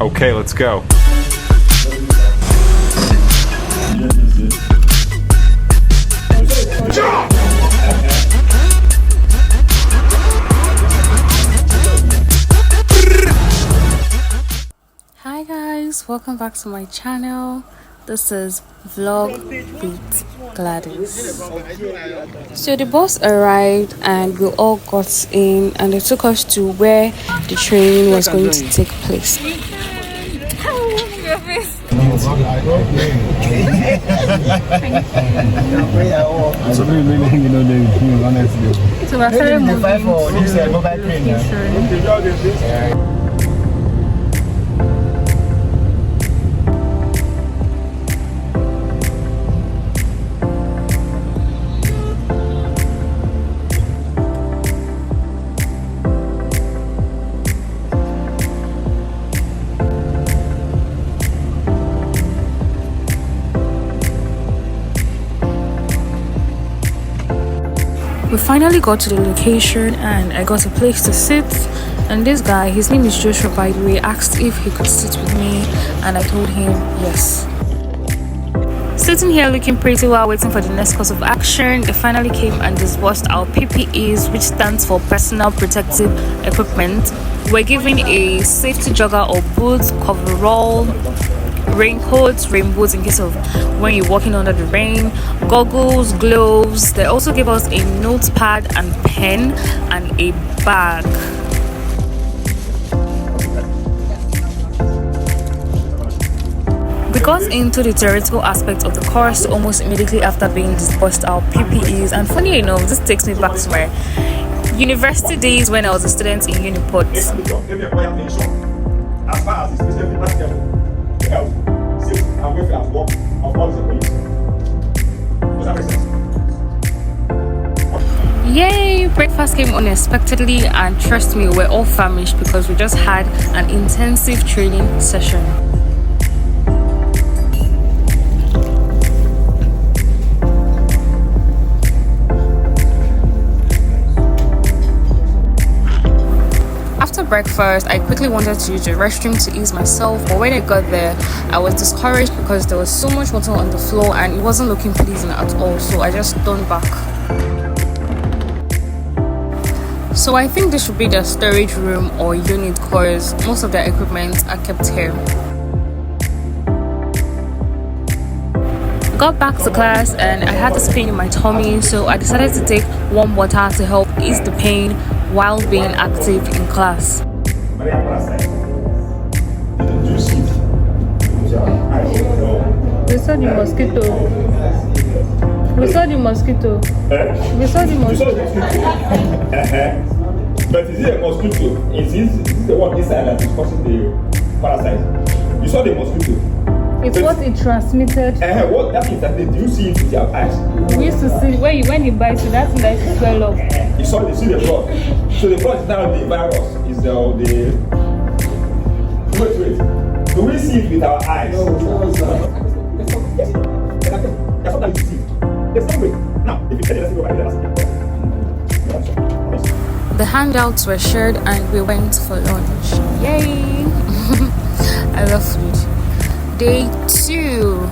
Okay, let's go. Hi guys, welcome back to my channel. This is Vlog with Gladys. So the bus arrived and we all got in and they took us to where the training was going to take place. So we're We finally got to the location and I got a place to sit, and this guy, his name is Joshua by the way, asked if he could sit with me and I told him yes. Sitting here looking pretty while waiting for the next course of action, they finally came and disbursed our PPEs, which stands for personal protective equipment. We're given a safety jogger or boots, coverall, raincoats, rain boots in case of when you're walking under the rain, goggles, gloves. They also gave us a notepad and pen and a bag. We got into the theoretical aspect of the course almost immediately after being disbursed our PPEs, and funny enough, this takes me back to my university days when I was a student in Uniport. As far as health, safety, and welfare at work of all the employees. Does that make sense? Yay! Breakfast came unexpectedly, and trust me, we're all famished because we just had an intensive training session. After breakfast, I quickly wanted to use the restroom to ease myself, but when I got there, I was discouraged because there was so much water on the floor and it wasn't looking pleasing at all, so I just turned back. So I think this should be their storage room or unit because most of their equipment are kept here. Got back to class and I had this pain in my tummy, so I decided to take warm water to help ease the pain while being active in class. We saw the mosquito. We saw the mosquito. We saw the mosquito. But is it a mosquito? Is this the one inside that is causing the parasite? You saw the mosquito. It's what it transmitted. What that means that do you see it with your eyes? We used to see when he bites you, that's like to swell up. You see the blood. So the blood is now the virus. Is the wait. Do we see it with our eyes? No. Yes. That's what you see. There's no way. Now, if you tell us to go by the handouts were shared and we went for lunch. Yay! I love food. Day 2,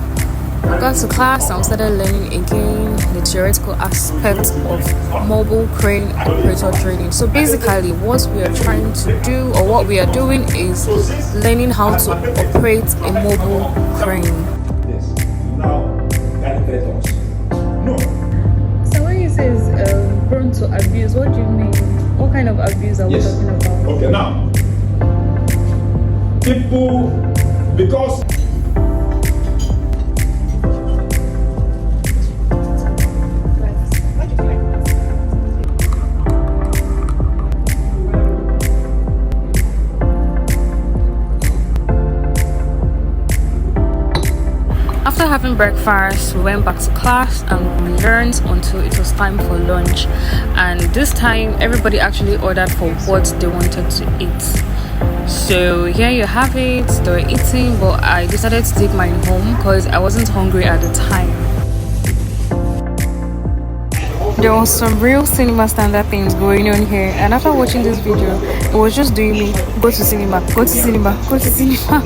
I got to class and we started learning again the theoretical aspect of mobile crane operator training. So basically what we are trying to do or what we are doing is learning how to operate a mobile crane. Yes. Now, no. So when you say prone to abuse, what do you mean? What kind of abuse are we talking about? Okay, now people, because after having breakfast, we went back to class and we learned until it was time for lunch, and this time everybody actually ordered for what they wanted to eat. So here you have it. They were eating, but I decided to take mine home because I wasn't hungry at the time. There was some real cinema standard things going on here, and after watching this video, it was just doing me go to cinema, go to cinema, go to cinema.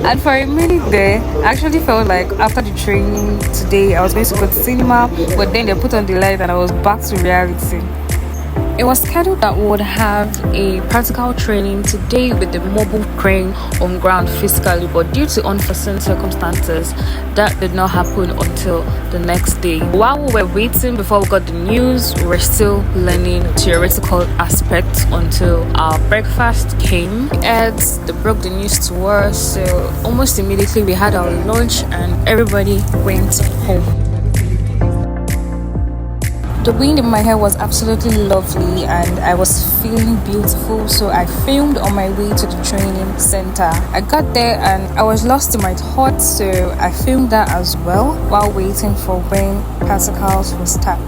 And for a minute there, I actually felt like after the training today, I was going to go to cinema, but then they put on the light and I was back to reality. It was scheduled that we would have a practical training today with the mobile crane on ground physically, but due to unforeseen circumstances, that did not happen until the next day. While we were waiting before we got the news, we were still learning theoretical aspects until our breakfast came. They broke the news to us, so almost immediately we had our lunch and everybody went home. The wind in my hair was absolutely lovely and I was feeling beautiful, so I filmed on my way to the training center. I got there and I was lost in my thoughts, so I filmed that as well while waiting for when practicals will start.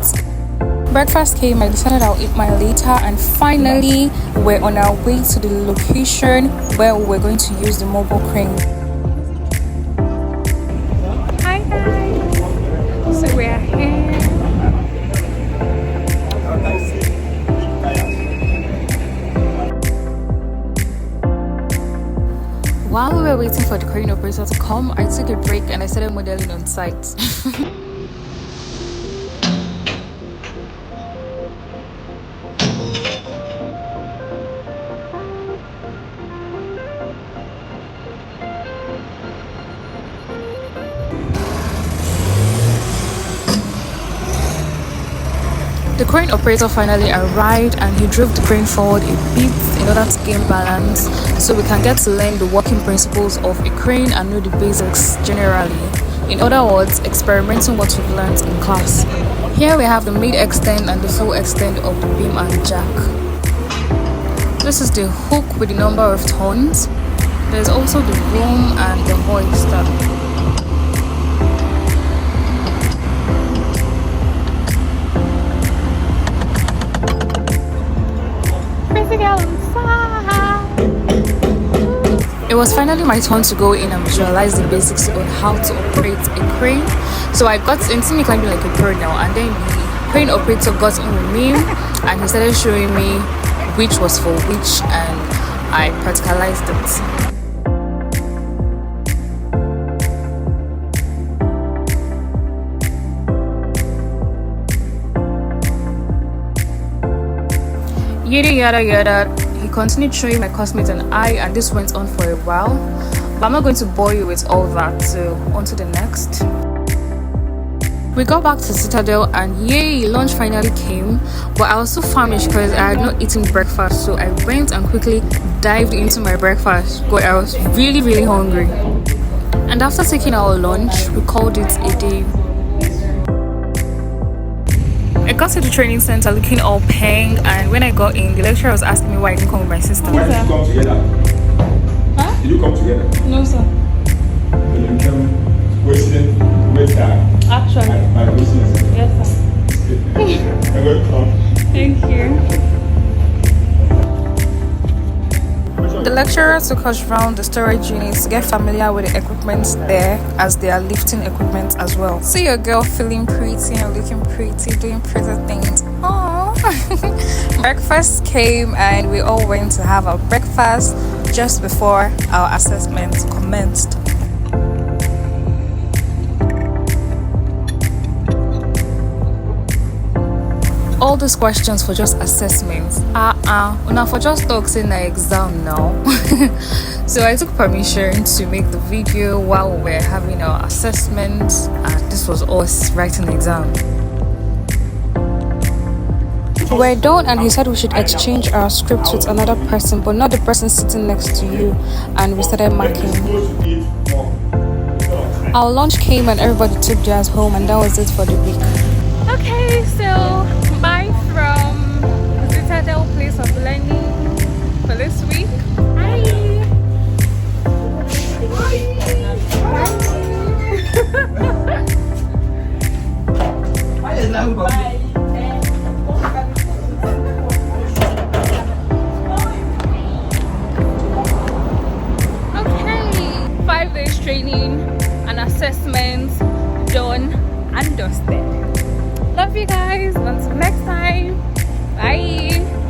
Breakfast came, I decided I'll eat mine later, and finally we're on our way to the location where we're going to use the mobile crane. Hi guys! So we're here. While we were waiting for the crane operator to come, I took a break and I started modeling on site. The crane operator finally arrived and he drove the crane forward a bit in order to gain balance, so we can get to learn the working principles of a crane and know the basics generally. In other words, experimenting what we've learned in class. Here we have the mid-extend and the full extend of the beam and jack. This is the hook with the number of tons. There's also the boom and the hoister. It was finally my turn to go in and visualize the basics on how to operate a crane. So I got into me climbing like a pro now, and then the crane operator got in with me and he started showing me which was for which, and I practicalized it. Yada yada yada. He continued showing my classmates and I, and this went on for a while. But I'm not going to bore you with all that, so on to the next. We got back to Citadel and yay, lunch finally came. But I was so famished because I had not eaten breakfast, so I went and quickly dived into my breakfast. But I was really hungry. And after taking our lunch, we called it a day. I got to the training center looking all peng, and when I got in, the lecturer was asking me why I didn't come with my sister. Why did you come together? Huh? Did you come together? No, sir. You came wasting with time. Actually. My wasting. Yes, sir. Welcome. Thank you. The lecturer took us around the storage units to get familiar with the equipment there, as they are lifting equipment as well. See your girl feeling pretty and looking pretty, doing pretty things. Aww. Breakfast came and we all went to have our breakfast just before our assessment commenced. All these questions for just assessments. Now for just talks in the exam now. So I took permission to make the video while we were having our assessment, and this was us writing the exam. We're done and he said we should exchange our script with another person, but not the person sitting next to you, and we started marking. Our lunch came and everybody took theirs home, and that was it for the week. Okay, so bye from Citadel Place of Learning for this week. Bye. Bye. Okay, 5 days training and assessments done and dusted. Love love you guys. Until next time. Bye.